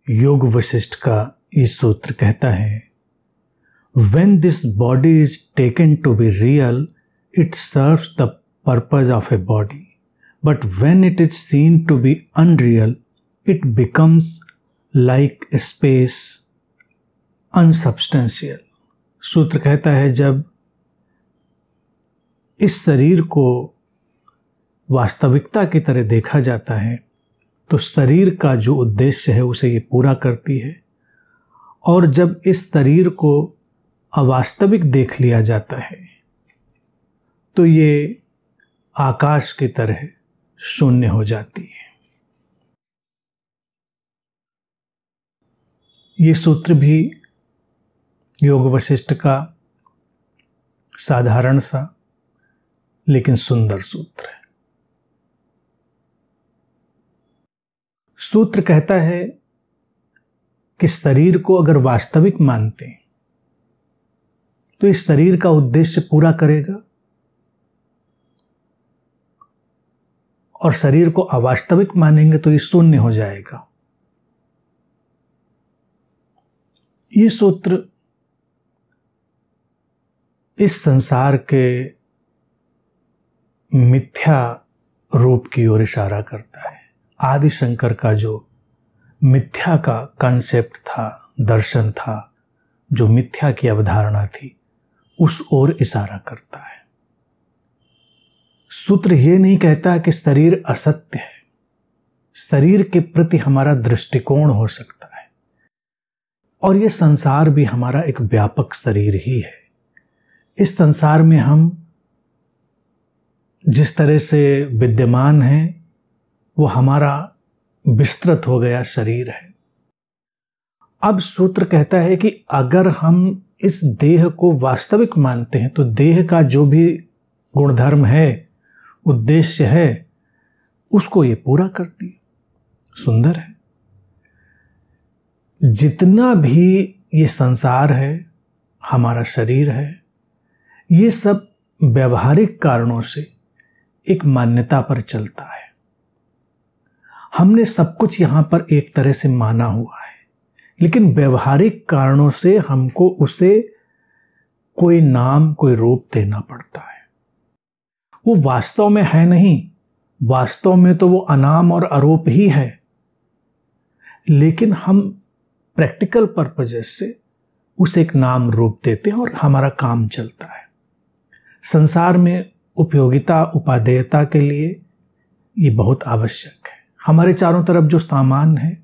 योग वशिष्ठ का ये सूत्र कहता है, When this body is taken to be real, it serves the purpose of a body. But when it is seen to be unreal, it becomes like space, unsubstantial. सूत्र कहता है, जब इस शरीर को वास्तविकता की तरह देखा जाता है तो शरीर का जो उद्देश्य है उसे ये पूरा करती है, और जब इस शरीर को अवास्तविक देख लिया जाता है तो ये आकाश की तरह शून्य हो जाती है। ये सूत्र भी योग वशिष्ठ का साधारण सा लेकिन सुंदर सूत्र है। सूत्र कहता है कि शरीर को अगर वास्तविक मानते हैं तो इस शरीर का उद्देश्य पूरा करेगा, और शरीर को अवास्तविक मानेंगे तो ये शून्य हो जाएगा। ये सूत्र इस संसार के मिथ्या रूप की ओर इशारा करता है। आदि शंकर का जो मिथ्या का कॉन्सेप्ट था, दर्शन था, जो मिथ्या की अवधारणा थी, उस ओर इशारा करता है। सूत्र ये नहीं कहता कि शरीर असत्य है। शरीर के प्रति हमारा दृष्टिकोण हो सकता है, और ये संसार भी हमारा एक व्यापक शरीर ही है। इस संसार में हम जिस तरह से विद्यमान हैं वो हमारा विस्तृत हो गया शरीर है। अब सूत्र कहता है कि अगर हम इस देह को वास्तविक मानते हैं तो देह का जो भी गुणधर्म है, उद्देश्य है, उसको ये पूरा करती है। सुंदर है। जितना भी ये संसार है, हमारा शरीर है, ये सब व्यवहारिक कारणों से एक मान्यता पर चलता है। हमने सब कुछ यहां पर एक तरह से माना हुआ है, लेकिन व्यवहारिक कारणों से हमको उसे कोई नाम, कोई रूप देना पड़ता है। वो वास्तव में है नहीं, वास्तव में तो वो अनाम और अरूप ही है, लेकिन हम प्रैक्टिकल पर्पजेस से उसे एक नाम रूप देते हैं और हमारा काम चलता है। संसार में उपयोगिता, उपादेयता के लिए ये बहुत आवश्यक है। हमारे चारों तरफ जो सामान है,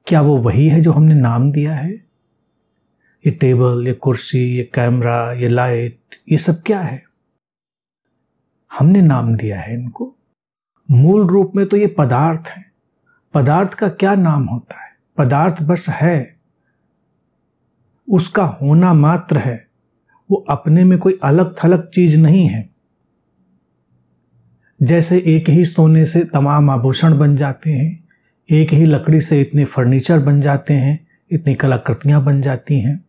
क्या वो वही है जो हमने नाम दिया है? ये टेबल, ये कुर्सी, ये कैमरा, ये लाइट, ये सब क्या है? हमने नाम दिया है इनको। मूल रूप में तो ये पदार्थ है। पदार्थ का क्या नाम होता है? पदार्थ बस है, उसका होना मात्र है। वो अपने में कोई अलग थलग चीज नहीं है। जैसे एक ही सोने से तमाम आभूषण बन जाते हैं, एक ही लकड़ी से इतने फर्नीचर बन जाते हैं, इतनी कलाकृतियां बन जाती हैं,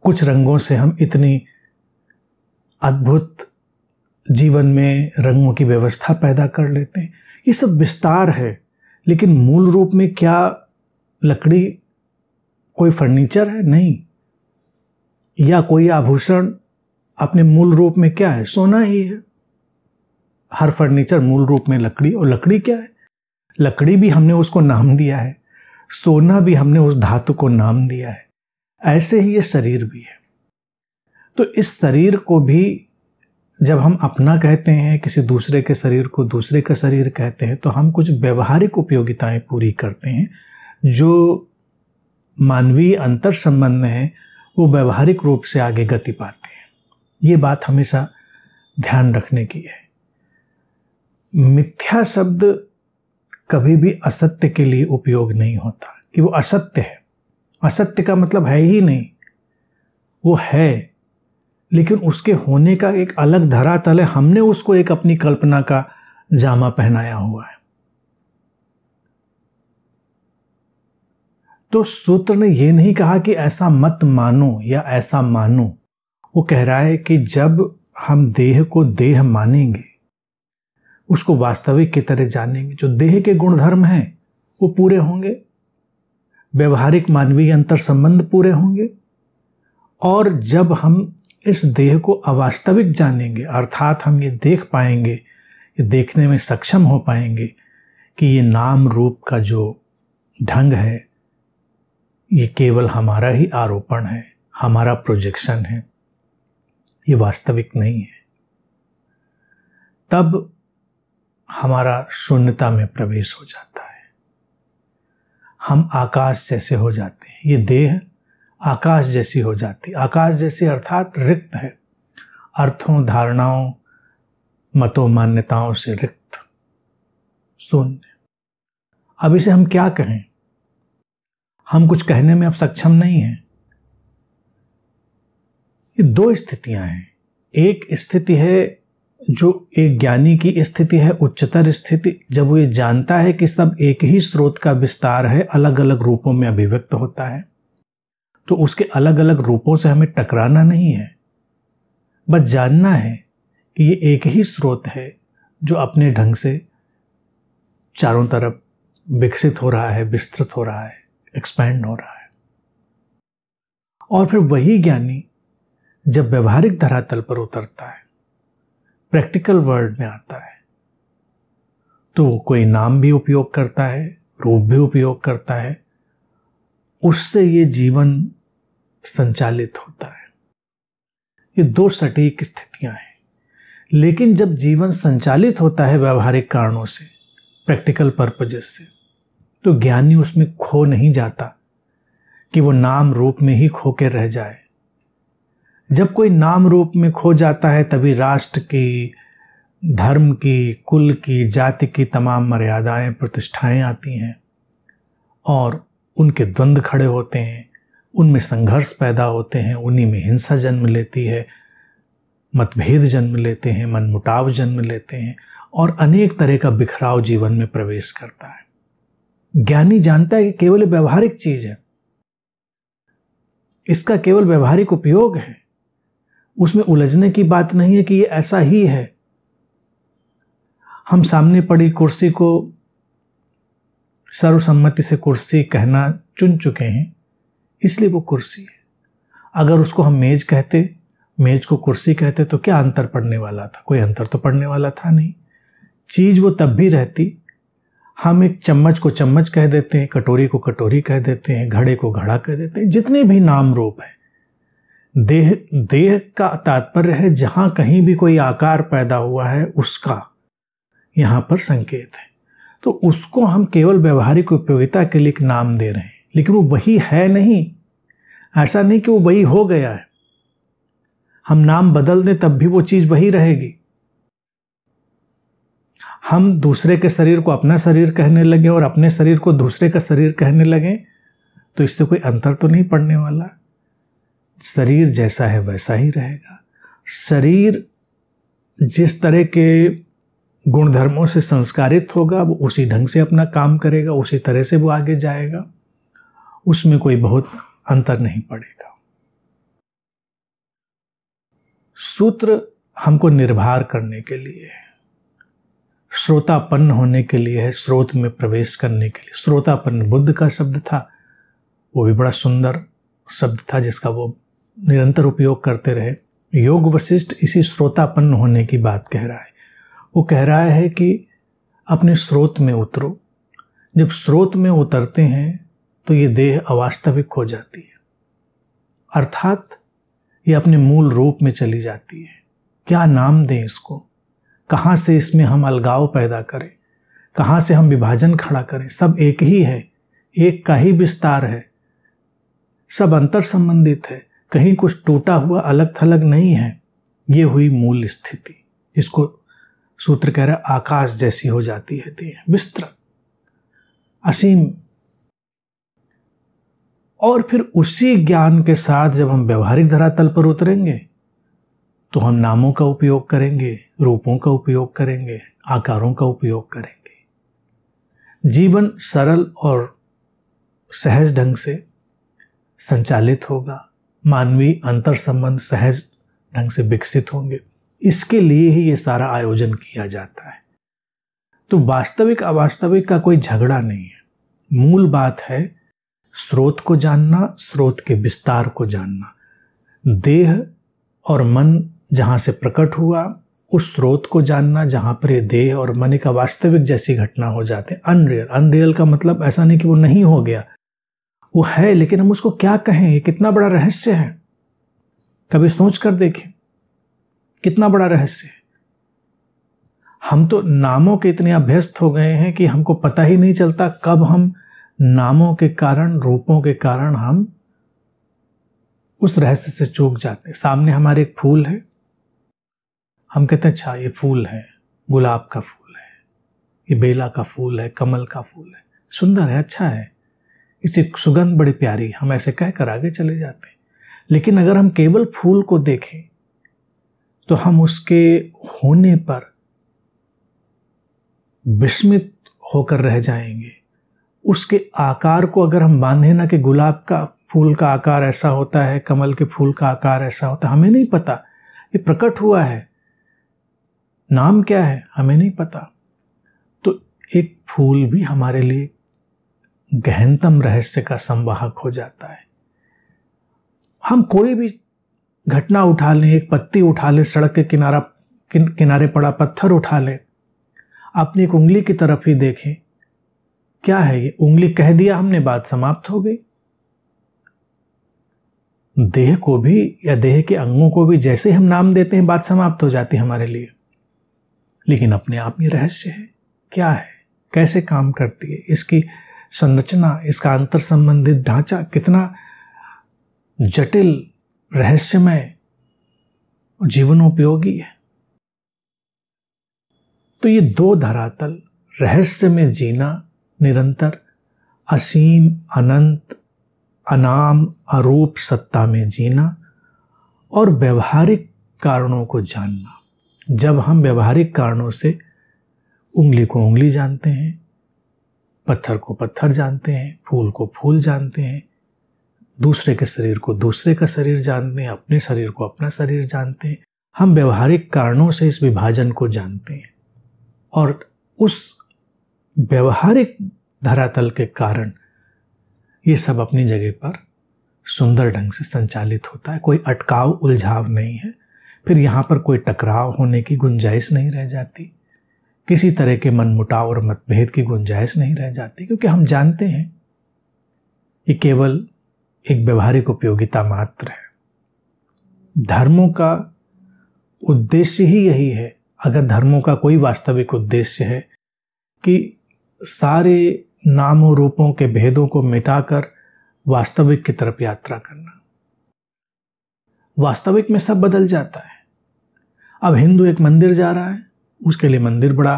कुछ रंगों से हम इतनी अद्भुत जीवन में रंगों की व्यवस्था पैदा कर लेते हैं। ये सब विस्तार है, लेकिन मूल रूप में क्या लकड़ी कोई फर्नीचर है? नहीं। या कोई आभूषण अपने मूल रूप में क्या है? सोना ही है। हर फर्नीचर मूल रूप में लकड़ी, और लकड़ी क्या है? लकड़ी भी हमने उसको नाम दिया है, सोना भी हमने उस धातु को नाम दिया है। ऐसे ही ये शरीर भी है। तो इस शरीर को भी जब हम अपना कहते हैं, किसी दूसरे के शरीर को दूसरे का शरीर कहते हैं, तो हम कुछ व्यवहारिक उपयोगिताएं पूरी करते हैं। जो मानवीय अंतर संबंध हैं वो व्यवहारिक रूप से आगे गति पाते हैं। ये बात हमेशा ध्यान रखने की है। मिथ्या शब्द कभी भी असत्य के लिए उपयोग नहीं होता कि वो असत्य है। असत्य का मतलब है ही नहीं, वो है, लेकिन उसके होने का एक अलग धरातल है। हमने उसको एक अपनी कल्पना का जामा पहनाया हुआ है। तो सूत्र ने यह नहीं कहा कि ऐसा मत मानो या ऐसा मानो। वो कह रहा है कि जब हम देह को देह मानेंगे, उसको वास्तविक की तरह जानेंगे, जो देह के गुणधर्म हैं वो पूरे होंगे, व्यवहारिक मानवीय अंतर संबंध पूरे होंगे। और जब हम इस देह को अवास्तविक जानेंगे, अर्थात हम ये देख पाएंगे, ये देखने में सक्षम हो पाएंगे कि ये नाम रूप का जो ढंग है ये केवल हमारा ही आरोपण है, हमारा प्रोजेक्शन है, ये वास्तविक नहीं है, तब हमारा शून्यता में प्रवेश हो जाता है। हम आकाश जैसे हो जाते हैं, ये देह आकाश जैसी हो जाती। आकाश जैसी अर्थात रिक्त है, अर्थों, धारणाओं, मतों, मान्यताओं से रिक्त, शून्य। अब इसे हम क्या कहें? हम कुछ कहने में अब सक्षम नहीं हैं। ये दो स्थितियां हैं। एक स्थिति है जो एक ज्ञानी की स्थिति है, उच्चतर स्थिति, जब वो ये जानता है कि सब एक ही स्रोत का विस्तार है, अलग अलग रूपों में अभिव्यक्त होता है। तो उसके अलग अलग रूपों से हमें टकराना नहीं है, बस जानना है कि ये एक ही स्रोत है जो अपने ढंग से चारों तरफ विकसित हो रहा है, विस्तृत हो रहा है, एक्सपैंड हो रहा है। और फिर वही ज्ञानी जब व्यवहारिक धरातल पर उतरता है, प्रैक्टिकल वर्ल्ड में आता है, तो कोई नाम भी उपयोग करता है, रूप भी उपयोग करता है, उससे ये जीवन संचालित होता है। ये दो सटीक स्थितियां हैं। लेकिन जब जीवन संचालित होता है व्यवहारिक कारणों से, प्रैक्टिकल पर्पजेस से, तो ज्ञानी उसमें खो नहीं जाता कि वो नाम रूप में ही खो के रह जाए। जब कोई नाम रूप में खो जाता है तभी राष्ट्र की, धर्म की, कुल की, जाति की तमाम मर्यादाएं, प्रतिष्ठाएं आती हैं और उनके द्वंद्व खड़े होते हैं, उनमें संघर्ष पैदा होते हैं, उन्हीं में हिंसा जन्म लेती है, मतभेद जन्म लेते हैं, मनमुटाव जन्म लेते हैं और अनेक तरह का बिखराव जीवन में प्रवेश करता है। ज्ञानी जानता है कि केवल व्यवहारिक चीज है, इसका केवल व्यवहारिक उपयोग है, उसमें उलझने की बात नहीं है कि ये ऐसा ही है। हम सामने पड़ी कुर्सी को सर्वसम्मति से कुर्सी कहना चुन चुके हैं, इसलिए वो कुर्सी है। अगर उसको हम मेज कहते, मेज को कुर्सी कहते, तो क्या अंतर पड़ने वाला था? कोई अंतर तो पड़ने वाला था नहीं। चीज वो तब भी रहती। हम एक चम्मच को चम्मच कह देते हैं, कटोरी को कटोरी कह देते हैं, घड़े को घड़ा कह देते हैं, जितने भी नाम रूप हैं। देह का तात्पर्य है जहां कहीं भी कोई आकार पैदा हुआ है उसका यहां पर संकेत है। तो उसको हम केवल व्यवहारिक उपयोगिता के लिए एक नाम दे रहे हैं, लेकिन वो वही है नहीं। ऐसा नहीं कि वो वही हो गया है। हम नाम बदल दें तब भी वो चीज वही रहेगी। हम दूसरे के शरीर को अपना शरीर कहने लगे और अपने शरीर को दूसरे का शरीर कहने लगे तो इससे कोई अंतर तो नहीं पड़ने वाला। शरीर जैसा है वैसा ही रहेगा। शरीर जिस तरह के गुणधर्मों से संस्कारित होगा वो उसी ढंग से अपना काम करेगा, उसी तरह से वो आगे जाएगा, उसमें कोई बहुत अंतर नहीं पड़ेगा। सूत्र हमको निर्भर करने के लिए है, श्रोतापन्न होने के लिए है, स्रोत में प्रवेश करने के लिए। श्रोतापन्न बुद्ध का शब्द था, वो भी बड़ा सुंदर शब्द था जिसका वो निरंतर उपयोग करते रहे। योग वशिष्ठ इसी श्रोतापन्न होने की बात कह रहा है। वो कह रहा है कि अपने स्रोत में उतरो। जब स्रोत में उतरते हैं तो ये देह अवास्तविक हो जाती है, अर्थात ये अपने मूल रूप में चली जाती है। क्या नाम दें इसको? कहाँ से इसमें हम अलगाव पैदा करें? कहाँ से हम विभाजन खड़ा करें? सब एक ही है, एक का ही विस्तार है, सब अंतर संबंधित है, कहीं कुछ टूटा हुआ अलग थलग नहीं है। ये हुई मूल स्थिति, जिसको सूत्र कह रहा है आकाश जैसी हो जाती है देह, विस्तृत, असीम। और फिर उसी ज्ञान के साथ जब हम व्यवहारिक धरातल पर उतरेंगे तो हम नामों का उपयोग करेंगे, रूपों का उपयोग करेंगे, आकारों का उपयोग करेंगे। जीवन सरल और सहज ढंग से संचालित होगा, मानवीय अंतर संबंध सहज ढंग से विकसित होंगे। इसके लिए ही ये सारा आयोजन किया जाता है। तो वास्तविक अवास्तविक का कोई झगड़ा नहीं है। मूल बात है स्रोत को जानना, स्रोत के विस्तार को जानना। देह और मन जहाँ से प्रकट हुआ, उस स्रोत को जानना जहाँ पर ये देह और मन का वास्तविक जैसी घटना हो जाते हैं। अनरियल, अनरियल का मतलब ऐसा नहीं कि वो नहीं हो गया, वो है, लेकिन हम उसको क्या कहें? ये कितना बड़ा रहस्य है, कभी सोच कर देखें कितना बड़ा रहस्य है। हम तो नामों के इतने अभ्यस्त हो गए हैं कि हमको पता ही नहीं चलता कब हम नामों के कारण, रूपों के कारण हम उस रहस्य से चूक जाते हैं। सामने हमारे एक फूल है, हम कहते हैं अच्छा ये फूल है, गुलाब का फूल है, ये बेला का फूल है, कमल का फूल है, सुंदर है, अच्छा है, इसकी सुगंध बड़ी प्यारी, हम ऐसे कहकर आगे चले जाते हैं। लेकिन अगर हम केवल फूल को देखें तो हम उसके होने पर विस्मित होकर रह जाएंगे। उसके आकार को अगर हम बांधे ना कि गुलाब का फूल का आकार ऐसा होता है, कमल के फूल का आकार ऐसा होता है, हमें नहीं पता, ये प्रकट हुआ है, नाम क्या है हमें नहीं पता। तो एक फूल भी हमारे लिए गहनतम रहस्य का संवाहक हो जाता है। हम कोई भी घटना उठा लें, एक पत्ती उठा लें, सड़क के किनारे पड़ा पत्थर उठा लें, अपनी एक उंगली की तरफ ही देखें, क्या है ये? उंगली कह दिया हमने, बात समाप्त हो गई। देह को भी या देह के अंगों को भी जैसे हम नाम देते हैं, बात समाप्त हो जाती है हमारे लिए। लेकिन अपने आप में रहस्य है, क्या है, कैसे काम करती है, इसकी संरचना, इसका अंतर संबंधित ढांचा कितना जटिल, रहस्यमय, जीवनोपयोगी है। तो ये दो धरातल, रहस्य में जीना, निरंतर असीम, अनंत, अनाम, अरूप सत्ता में जीना, और व्यवहारिक कारणों को जानना। जब हम व्यवहारिक कारणों से उंगली को उंगली जानते हैं, पत्थर को पत्थर जानते हैं, फूल को फूल जानते हैं, दूसरे के शरीर को दूसरे का शरीर जानते हैं, अपने शरीर को अपना शरीर जानते हैं, हम व्यवहारिक कारणों से इस विभाजन को जानते हैं। और उस व्यवहारिक धरातल के कारण ये सब अपनी जगह पर सुंदर ढंग से संचालित होता है। कोई अटकाव, उलझाव नहीं है। फिर यहाँ पर कोई टकराव होने की गुंजाइश नहीं रह जाती, किसी तरह के मनमुटाव और मतभेद की गुंजाइश नहीं रह जाती, क्योंकि हम जानते हैं ये केवल एक व्यवहारिक उपयोगिता मात्र है। धर्मों का उद्देश्य ही यही है, अगर धर्मों का कोई वास्तविक उद्देश्य है, कि सारे नामों रूपों के भेदों को मिटाकर वास्तविक की तरफ यात्रा करना। वास्तविक में सब बदल जाता है। अब हिंदू एक मंदिर जा रहा है, उसके लिए मंदिर बड़ा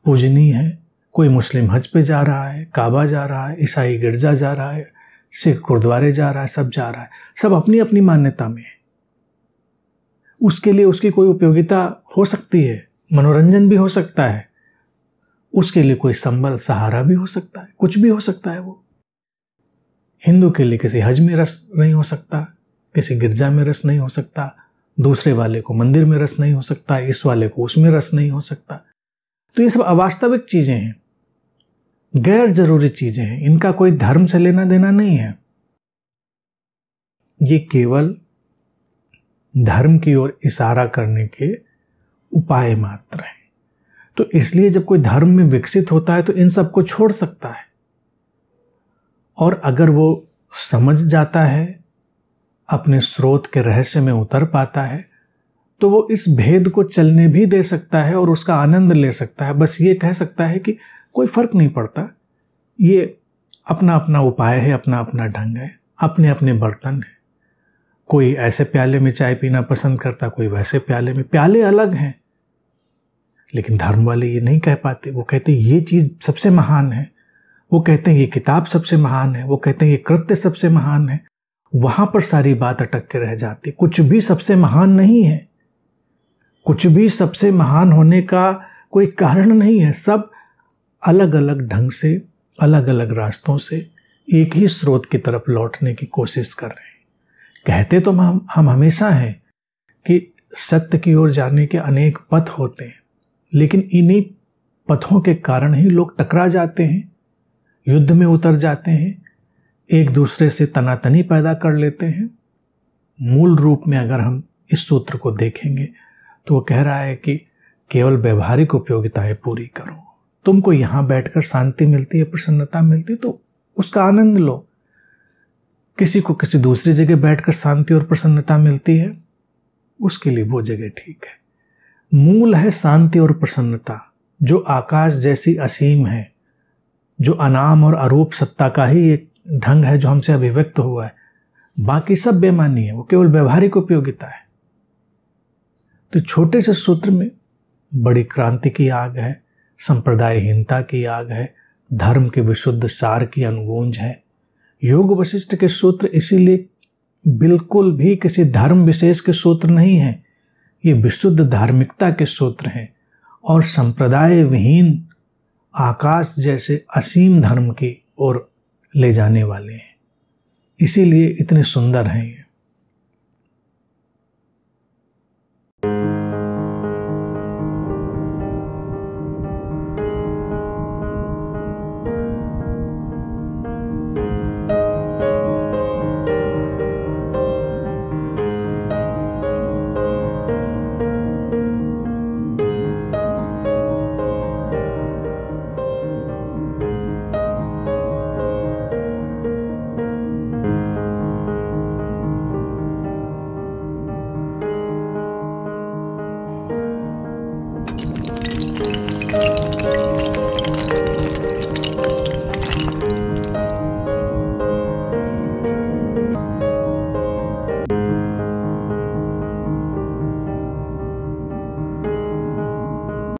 पूजनीय है। कोई मुस्लिम हज पे जा रहा है, काबा जा रहा है, ईसाई गिरजा जा रहा है, सिख गुरुद्वारे जा रहा है, सब जा रहा है, सब अपनी अपनी मान्यता में है। उसके लिए उसकी कोई उपयोगिता हो सकती है, मनोरंजन भी हो सकता है, उसके लिए कोई संबल, सहारा भी हो सकता है, कुछ भी हो सकता है। वो हिंदू के लिए किसी हज में रस नहीं हो सकता, किसी गिरजा में रस नहीं हो सकता, दूसरे वाले को मंदिर में रस नहीं हो सकता, इस वाले को उसमें रस नहीं हो सकता। तो ये सब अवास्तविक चीजें हैं, गैर जरूरी चीजें हैं, इनका कोई धर्म से लेना देना नहीं है। ये केवल धर्म की ओर इशारा करने के उपाय मात्र हैं। तो इसलिए जब कोई धर्म में विकसित होता है तो इन सबको छोड़ सकता है, और अगर वो समझ जाता है, अपने स्रोत के रहस्य में उतर पाता है, तो वो इस भेद को चलने भी दे सकता है और उसका आनंद ले सकता है। बस ये कह सकता है कि कोई फर्क नहीं पड़ता, ये अपना अपना उपाय है, अपना अपना ढंग है, अपने अपने बर्तन है। कोई ऐसे प्याले में चाय पीना पसंद करता, कोई वैसे प्याले में, प्याले अलग हैं। लेकिन धर्म वाले ये नहीं कह पाते, वो कहते हैं ये चीज सबसे महान है, वो कहते हैं ये किताब सबसे महान है, वो कहते हैं ये कृत्य सबसे महान है। वहां पर सारी बात अटक के रह जाती। कुछ भी सबसे महान नहीं है, कुछ भी सबसे महान होने का कोई कारण नहीं है। सब अलग अलग ढंग से, अलग अलग रास्तों से एक ही स्रोत की तरफ लौटने की कोशिश कर रहे हैं। कहते तो हम हमेशा हैं कि सत्य की ओर जाने के अनेक पथ होते हैं, लेकिन इन्हीं पथों के कारण ही लोग टकरा जाते हैं युद्ध में उतर जाते हैं, एक दूसरे से तनातनी पैदा कर लेते हैं। मूल रूप में अगर हम इस सूत्र को देखेंगे तो वो कह रहा है कि केवल व्यवहारिक उपयोगिताएं पूरी करो। तुमको यहां बैठकर शांति मिलती है, प्रसन्नता मिलती है तो उसका आनंद लो। किसी को किसी दूसरी जगह बैठकर शांति और प्रसन्नता मिलती है, उसके लिए वो जगह ठीक है। मूल है शांति और प्रसन्नता, जो आकाश जैसी असीम है, जो अनाम और अरूप सत्ता का ही एक ढंग है जो हमसे अभिव्यक्त हुआ है। बाकी सब बेमानी है, वो केवल व्यवहारिक उपयोगिता है। तो छोटे से सूत्र में बड़ी क्रांति की आग है, संप्रदायहीनता की आग है, धर्म के विशुद्ध सार की अनुगूंज है। योग वशिष्ठ के सूत्र इसीलिए बिल्कुल भी किसी धर्म विशेष के सूत्र नहीं है, ये विशुद्ध धार्मिकता के सूत्र हैं और संप्रदाय विहीन आकाश जैसे असीम धर्म की ओर ले जाने वाले हैं। इसीलिए इतने सुंदर हैं ये।